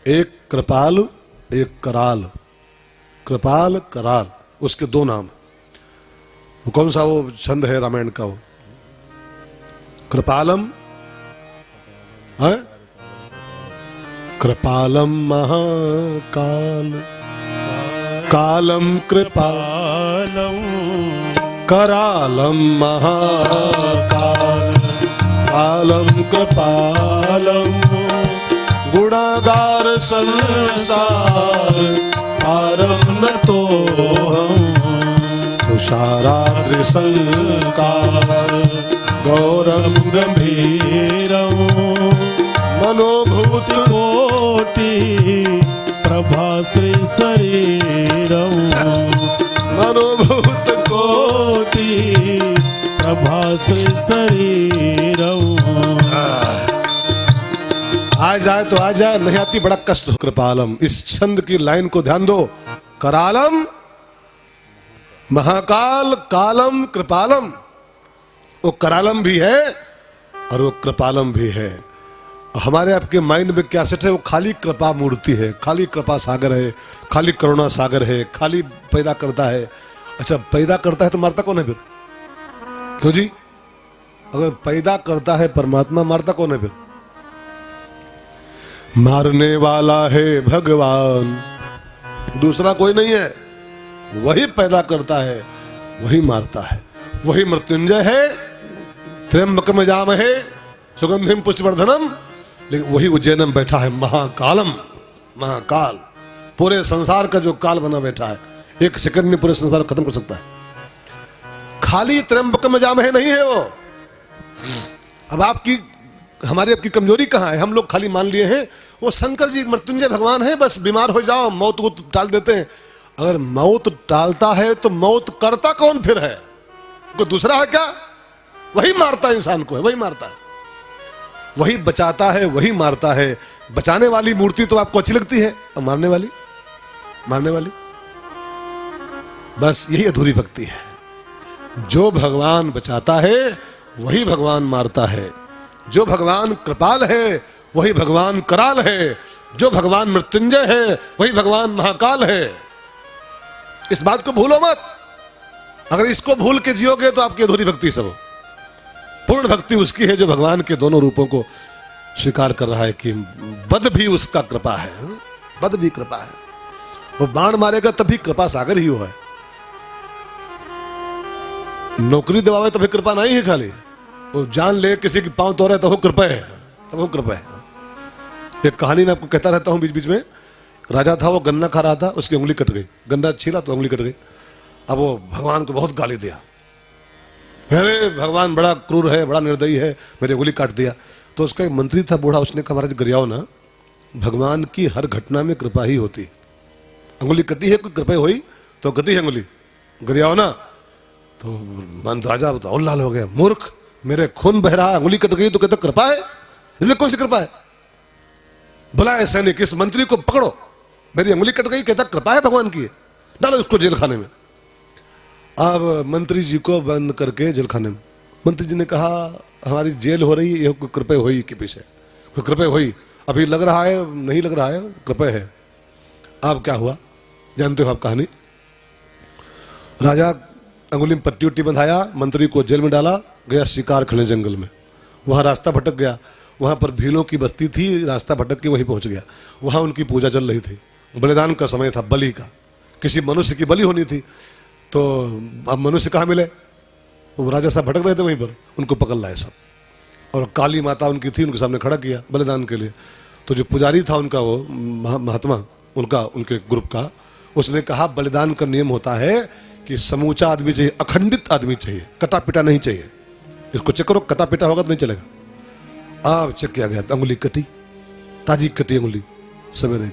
एक कृपाल, एक कराल। कृपाल कराल, उसके दो नाम। वो कौन सा वो छंद है रामायण का? वो कृपालम है, कृपालम महाकाल, कालम कृपालम, करालम महाकाल, कालम कृपालम, गुणागार संसार पारम न तो हम, तुषाराद्रि संकार गौरम गंभीरम, मनोभूत कोटि प्रभाश्री शरीरम, मनोभूत कोटि प्रभाश्री शरीरम। आ जाए तो आ जाए, नहीं आती बड़ा कष्ट। कृपालम, इस छंद की लाइन को ध्यान दो। करालम महाकाल, कालम कृपालम। वो करालम भी है और वो कृपालम भी है। हमारे आपके माइंड में क्या सेट है? वो खाली कृपा मूर्ति है, खाली कृपा सागर है, खाली करुणा सागर है, खाली पैदा करता है। अच्छा, पैदा करता है तो मारता कौन है फिर? क्यों जी? अगर पैदा करता है परमात्मा, मारता कौन है फिर? मारने वाला है भगवान, दूसरा कोई नहीं है। वही पैदा करता है, वही मारता है, वही मृत्युंजय है, त्र्यंबकम यजामहे सुगंधिम पुष्टिवर्धनम। लेकिन वही उज्जैन में बैठा है महाकालम, महाकाल। पूरे संसार का जो काल बना बैठा है, एक सेकंड में पूरे संसार को खत्म कर सकता है। खाली त्र्यंबकम यजामहे नहीं है वो। अब हमारी आपकी कमजोरी कहाँ है? हम लोग खाली मान लिए हैं वो शंकर जी मृत्युंजय भगवान है, बस बीमार हो जाओ मौत को टाल देते हैं। अगर मौत टालता है तो मौत करता कौन फिर है? कोई दूसरा है क्या? वही मारता है इंसान को, है वही मारता है, वही बचाता है, वही मारता है। बचाने वाली मूर्ति तो आपको अच्छी लगती है, और मारने वाली बस यही अधूरी भक्ति है। जो भगवान बचाता है वही भगवान मारता है, जो भगवान कृपाल है वही भगवान कराल है, जो भगवान मृत्युंजय है वही भगवान महाकाल है। इस बात को भूलो मत। अगर इसको भूल के जियोगे तो आपकी अधूरी भक्ति सब। पूर्ण भक्ति उसकी है जो भगवान के दोनों रूपों को स्वीकार कर रहा है कि बद भी उसका कृपा है, बद भी कृपा है। वो बाण मारेगा तभी कृपा सागर ही हो है। नौकरी दिवावे तभी कृपा नहीं है, खाली वो जान ले किसी की पांव तोड़े तो वो कृपा है, तब वो कृपा है। एक कहानी में आपको कहता रहता हूं बीच बीच में। राजा था, वो गन्ना खा रहा था, उसकी उंगली कट गई। गन्ना छीला तो उंगली कट गई। अब वो भगवान को बहुत गाली दिया, अरे भगवान बड़ा क्रूर है, बड़ा निर्दयी है, मेरी उंगली काट दिया। तो उसका एक मंत्री था बूढ़ा, उसने कहा महाराज गरियाओ ना, भगवान की हर घटना में कृपा ही होती। उंगली कटी है, कोई कृपा हुई तो कटी है उंगली, गरियाओ ना। तो मंत्र राजा और लाल हो गया, मूर्ख, मेरे खून बह रहा, उंगली कट गई तो कहते कृपा है? इसमें कौन सी कृपा है? बुलाए सैनिक, इस मंत्री को पकड़ो, मेरी उंगली कट गई, कहता कृपा है भगवान की, डालो उसको जेल खाने में। अब मंत्री जी को बंद करके जेल खाने में। मंत्री जी ने कहा हमारी जेल हो रही है, कोई कृपा हुई के पीछे? कोई कृपा हुई? अभी लग रहा है नहीं लग रहा है, कृपा है। अब क्या हुआ जानते हो आप कहानी? राजा अंगुली में पट्टी उट्टी बंधाया, मंत्री को जेल में डाला, गया शिकार खेलने जंगल में। वहां रास्ता भटक गया, वहाँ पर भीलों की बस्ती थी, रास्ता भटक के वहीं पहुँच गया। वहाँ उनकी पूजा चल रही थी, बलिदान का समय था, बलि का, किसी मनुष्य की बलि होनी थी। तो अब मनुष्य कहाँ मिले, वो राजा साहब भटक रहे थे वहीं पर, उनको पकड़ लाए सब, और काली माता उनकी थी, उनके सामने खड़ा किया बलिदान के लिए। तो जो पुजारी था उनका, वो महात्मा उनका, उनके ग्रुप का, उसने कहा बलिदान का नियम होता है कि समूचा आदमी चाहिए, अखंडित आदमी चाहिए, कटा पिटा नहीं चाहिए। इसको चेक करो, कटा पिटा होगा तो नहीं चलेगा। अब चेक किया गया, अंगुली कटी, ताजी कटी अंगुली सवेरे।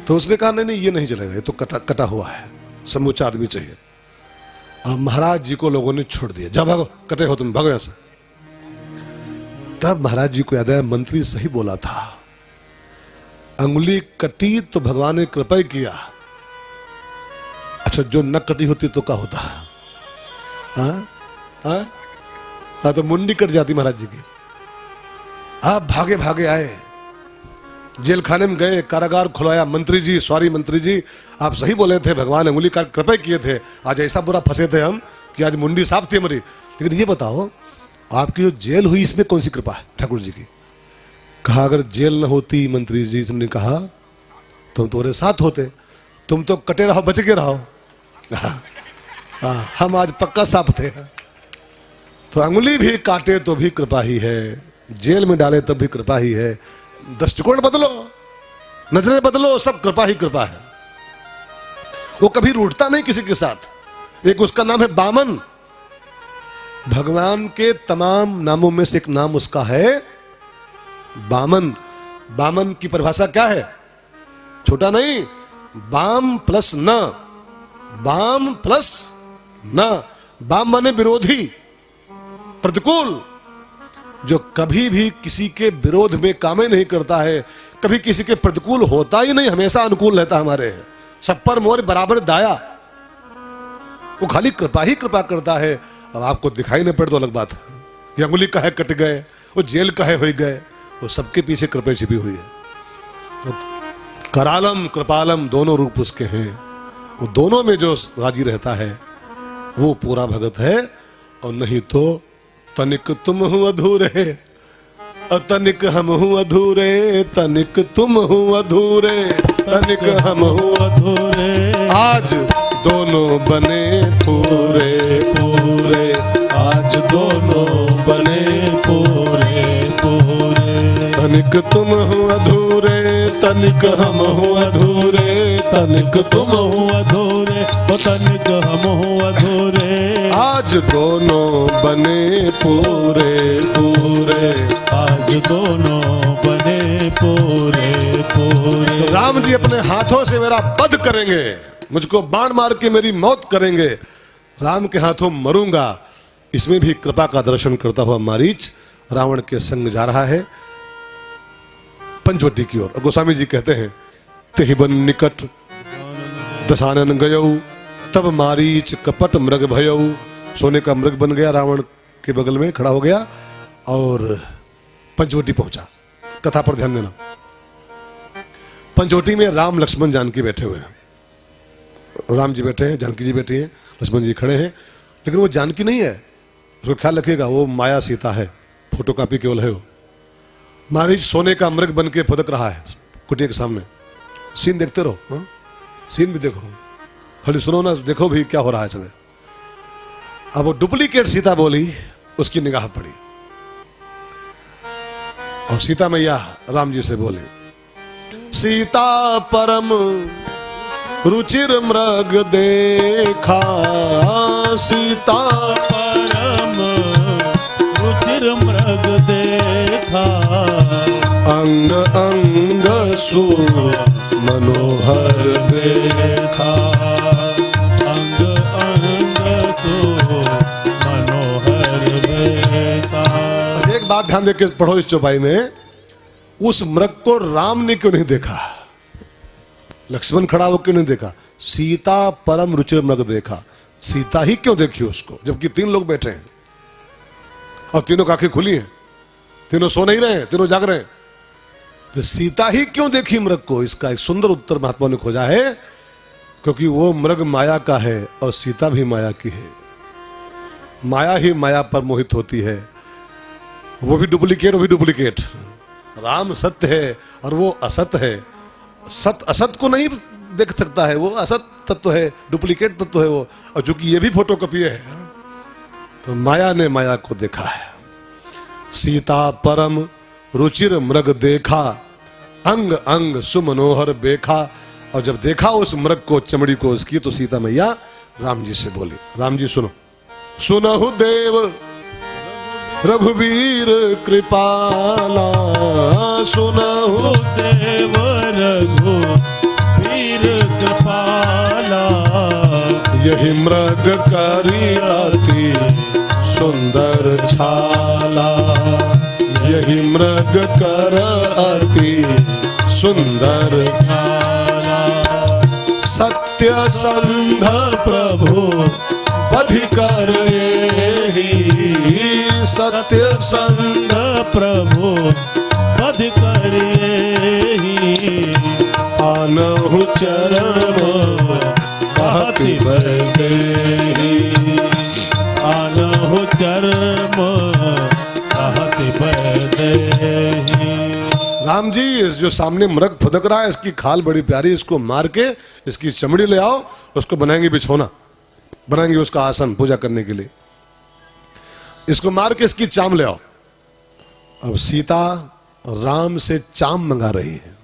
तो उसने कहा नहीं नहीं ये नहीं चलेगा, ये तो कटा कटा हुआ है, समूचा आदमी चाहिए। अब महाराज जी को लोगों ने छोड़ दिया, जा भागो, कटे हो तुम, भागो यहां से। तब महाराज जी को याद आया, मंत्री सही बोला था, अंगुली कटी तो भगवान ने कृपा ही किया। अच्छा जो न कटी होती तो क्या होता? हाँ तो मुंडी कट जाती महाराज जी की। आप भागे भागे आए, जेल खाने में गए, कारागार खुलवाया। मंत्री जी सॉरी मंत्री जी, आप सही बोले थे, भगवान अंगुली का कृपा किए थे, आज ऐसा बुरा फंसे थे हम कि आज मुंडी साफ थी हमारी। लेकिन ये बताओ आपकी जो जेल हुई इसमें कौन सी कृपा है ठाकुर जी की? कहा अगर जेल न होती मंत्री जी, ने कहा तुम तुम्हारे साथ होते, तुम तो कटे रहो, बच के रहो। हम आज पक्का साफ थे। तो अंगुली भी काटे तो भी कृपा ही है, जेल में डाले तब भी कृपा ही है। दृष्टिकोण बदलो, नजरें बदलो, सब कृपा ही कृपा है। वो कभी रूठता नहीं किसी के साथ। एक उसका नाम है बामन, भगवान के तमाम नामों में से एक नाम उसका है बामन। बामन की परिभाषा क्या है? छोटा नहीं, बाम प्लस न, बाम प्लस न। बाम माने विरोधी, प्रतिकूल, जो कभी भी किसी के विरोध में काम ही नहीं करता है, कभी किसी के प्रतिकूल होता ही नहीं, हमेशा अनुकूल रहता हमारे। सब पर मोर बराबर दाया, वो खाली कृपा ही कृपा करता है। अब आपको दिखाई नहीं पड़े तो अलग बात है, ये अंगुली काहे कट गए, वो जेल काहे हो गए, वो सबके पीछे कृपा छिपी हुई है। तो करालम कृपालम दोनों रूप उसके हैं, वो दोनों में जो राजी रहता है वो पूरा भगत है। और नहीं तो तनिक तुम हो अधूरे, तनिक हम हो अधूरे, तनिक तुम हो अधूरे, तनिक हम हो अधूरे, आज दोनों बने पूरे पूरे, आज दोनों बने पूरे पूरे। तनिक तुम हो अधूरे, तनिक हम हो अधूरे, तनिक तुम हो अधूरे, तनिक हम हो अधूरे, आज दोनों बने पूरे पूरे, आज दोनों बने पूरे पूरे। तो राम जी अपने हाथों से मेरा वध करेंगे, मुझको बाण मार के मेरी मौत करेंगे, राम के हाथों मरूंगा। इसमें भी कृपा का दर्शन करता हुआ मारीच रावण के संग जा रहा है पंचवटी की ओर। गोस्वामी जी कहते हैं तेहि बन निकट दशानन गयऊ, तब मारीच कपट मृग भयऊ। सोने का मृग बन गया, रावण के बगल में खड़ा हो गया और पंचवटी पहुंचा। कथा पर ध्यान देना। पंचवटी में राम लक्ष्मण जानकी बैठे हुए हैं। राम जी बैठे हैं, जानकी जी बैठी हैं, लक्ष्मण जी खड़े हैं, लेकिन वो जानकी नहीं है, उसको ख्याल रखिएगा, वो माया सीता है, फोटो कॉपी केवल है वो। मारीच सोने का मृग बन के फुदक रहा है कुटिया के सामने। सीन देखते रहो, हाँ? सीन भी देखो, खाली सुनो ना, देखो भी क्या हो रहा है समय। अब वो डुप्लीकेट सीता बोली, उसकी निगाह पड़ी और सीता मैया राम जी से बोले, सीता परम रुचिर मृग देखा, सीता परम रुचिर मृग देखा, अंग अंग सु मनोहर देखा, अंग अंग सु मनोहर देखा। एक बात ध्यान देकर पढ़ो इस चौपाई में, उस मृग को राम ने क्यों नहीं देखा, लक्ष्मण खड़ा हो क्यों नहीं देखा? सीता परम रुचिर मृग देखा, सीता ही क्यों देखी उसको, जबकि तीन लोग बैठे हैं और तीनों की आंखें खुली हैं, तीनों सो नहीं रहे हैं, तीनों जाग रहे हैं, तो सीता ही क्यों देखी मृग को? इसका एक सुंदर उत्तर महात्मा ने खोजा है, क्योंकि वो मृग माया का है और सीता भी माया की है। माया ही माया पर मोहित होती है, वो भी डुप्लीकेट, वो भी डुप्लीकेट। राम सत्य है और वो असत है। सत असत को नहीं देख सकता है, वो असत तत्व है, डुप्लीकेट तत्व है वो। और चूंकि ये भी फोटोकॉपी है, तो माया ने माया को देखा है। सीता परम रुचिर मृग देखा, अंग अंग सुमनोहर बेखा। और जब देखा उस मृग को, चमड़ी को उसकी, तो सीता मैया राम जी से बोली, राम जी सुनो, सुनहु देव रघुवीर कृपाला, सुनहु देव रघुवीर कृपाला। यही मृग करी अति सुंदर छाला, यही मृग कर अति सुंदर छाला। सत्य संध प्रभु अधिकर ही, सत्य संध प्रभु पद करे ही। आनहु चरण कहति बरदेहि, आनहु चरण कहति बरदेहि। राम जी, इस जो सामने मृग फुदक रहा है, इसकी खाल बड़ी प्यारी, इसको मार के इसकी चमड़ी ले आओ, उसको बनाएंगे बिछौना, बनाएंगे उसका आसन पूजा करने के लिए। इसको मार के इसकी चाम ले आओ। अब सीता राम से चाम मंगा रही है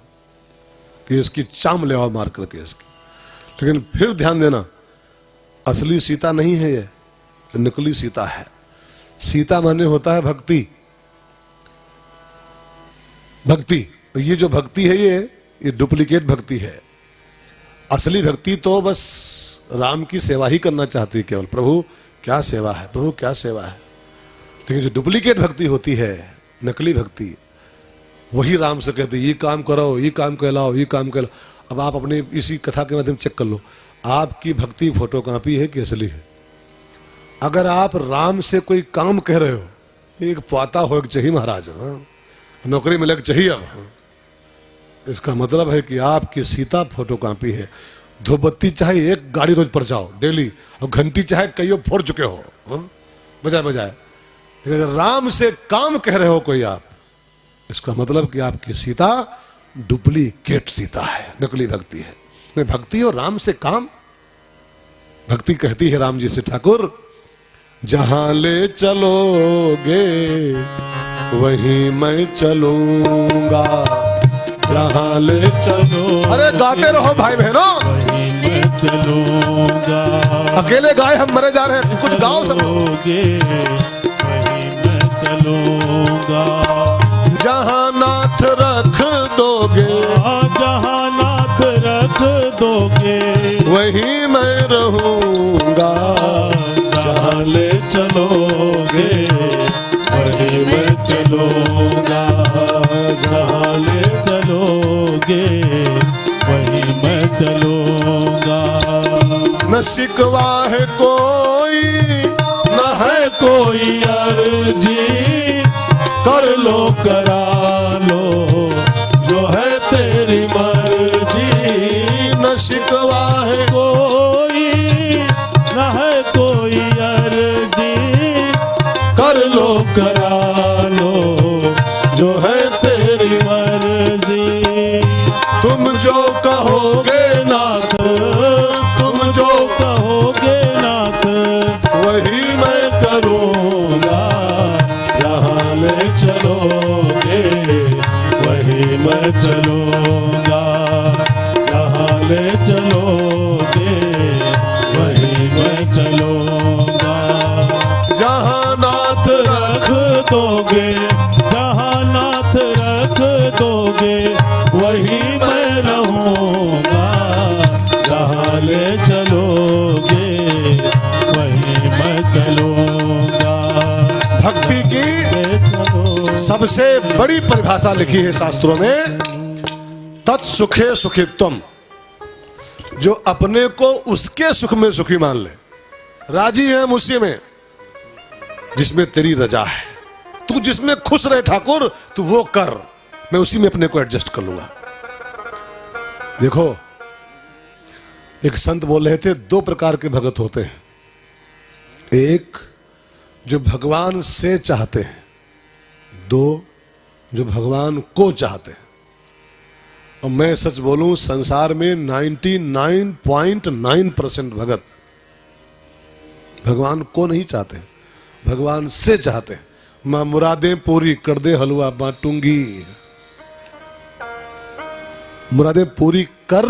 कि इसकी चाम ले आओ मार करके इसकी। लेकिन फिर ध्यान देना, असली सीता नहीं है ये, नकली सीता है। सीता माने होता है भक्ति। भक्ति, ये जो भक्ति है ये डुप्लीकेट भक्ति है। असली भक्ति तो बस राम की सेवा ही करना चाहती है केवल। प्रभु क्या सेवा है, प्रभु क्या सेवा है। लेकिन जो डुप्लीकेट भक्ति होती है, नकली भक्ति, वही राम से कहते ये काम करो, ये काम कहलाओ, ये काम कहलाओ। अब आप अपने इसी कथा के माध्यम चेक कर लो, आपकी भक्ति फोटोकॉपी है कि असली है। अगर आप राम से कोई काम कह रहे हो, एक पाता हो एक चाहिए महाराज, नौकरी मिले चाहिए, अब इसका मतलब है कि आपकी सीता फोटोकॉपी है। धूपबत्ती चाहे एक गाड़ी रोज पर जाओ डेली, और घंटी चाहे कईयों फोड़ चुके हो बजाय बजाय, लेकिन अगर राम से काम कह रहे हो कोई आप, इसका मतलब कि आपकी सीता डुप्लीकेट सीता है, नकली भक्ति है। नहीं, भक्ति और राम से काम। भक्ति कहती है राम जी से, ठाकुर जहां ले चलोगे वहीं मैं चलूंगा, जहां ले चलो। अरे गाते रहो भाई बहनों, वहीं मैं चलूंगा। अकेले गाए हम मरे जा रहे हैं, कुछ गाओ सब। वहीं मैं चलूंगा। जहां नाथ रख दोगे, जहां नाथ रख दोगे, वहीं मैं रहूंगा। जहां ले चलोगे वहीं मैं चलूंगा। जहां ले चलोगे वहीं मैं चलूंगा। न शिकवा है कोई, न है कोई अर्जी, कर लो करा लो जो है तेरी मर्जी। न शिकवा है कोई न है कोई अर्जी, कर लो करा लो जो है तेरी मर्जी। तुम जो कहोगे नाथ, तुम जो कहोगे नाथ, वही मैं करूँगा। जहाँ ले चलोगे वहीं मैं चलूँगा। जहाँ ले चलोगे वहीं मैं चलूँगा। जहां नाथ रख दोगे, जहाँ नाथ रख दोगे वहीं मैं रहूँगा। जहाँ ले चलोगे वहीं मैं चलूँगा। भक्ति की सबसे बड़ी परिभाषा लिखी है शास्त्रों में, तत्सुखे सुखित्वम। जो अपने को उसके सुख में सुखी मान ले, राजी है हम उसी में जिसमें तेरी रजा है। तू जिसमें खुश रहे ठाकुर, तू वो कर, मैं उसी में अपने को एडजस्ट कर लूंगा। देखो, एक संत बोल रहे थे, दो प्रकार के भगत होते हैं। एक जो भगवान से चाहते हैं, दो जो भगवान को चाहते हैं। और मैं सच बोलूं, संसार में 99.9% भगत भगवान को नहीं चाहते, भगवान से चाहते हैं। मां मुरादें पूरी कर दे, हलवा बांटूंगी। मुरादें पूरी कर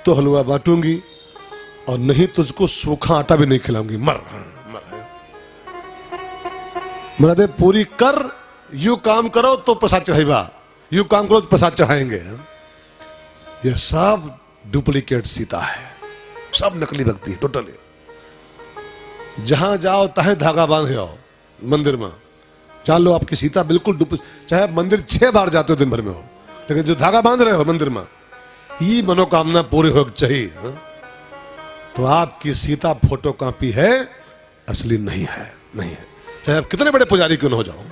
तो हलवा बांटूंगी, और नहीं तुझको सूखा आटा भी नहीं खिलाऊंगी। मर मुरादें पूरी कर, यू काम करो तो प्रसाद चढ़ाइबा, यू काम करो तो प्रसाद चढ़ाएंगे। ये सब डुप्लीकेट सीता है, सब नकली भक्ति टोटली। जहां जाओ तहे धागा बांधे आओ मंदिर में, जान लो आपकी सीता बिल्कुल चाहे आप मंदिर 6 बार जाते हो दिन भर में हो, लेकिन जो धागा बांध रहे हो मंदिर में, ये मनोकामना पूरी हो चाहिए। तो आपकी सीता फोटो कॉपी है, असली नहीं है, नहीं है। चाहे आप कितने बड़े पुजारी क्यों न हो जाओ,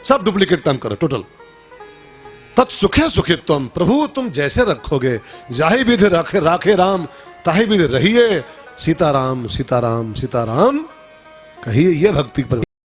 सब डुप्लीकेट काम करो टोटल। तत्सुखे सुखित्वम, प्रभु तुम जैसे रखोगे, जाहि विधि राखे राखे राम, ताहि विधि रहिए। सीताराम सीताराम सीताराम कहिए, ये भक्ति पर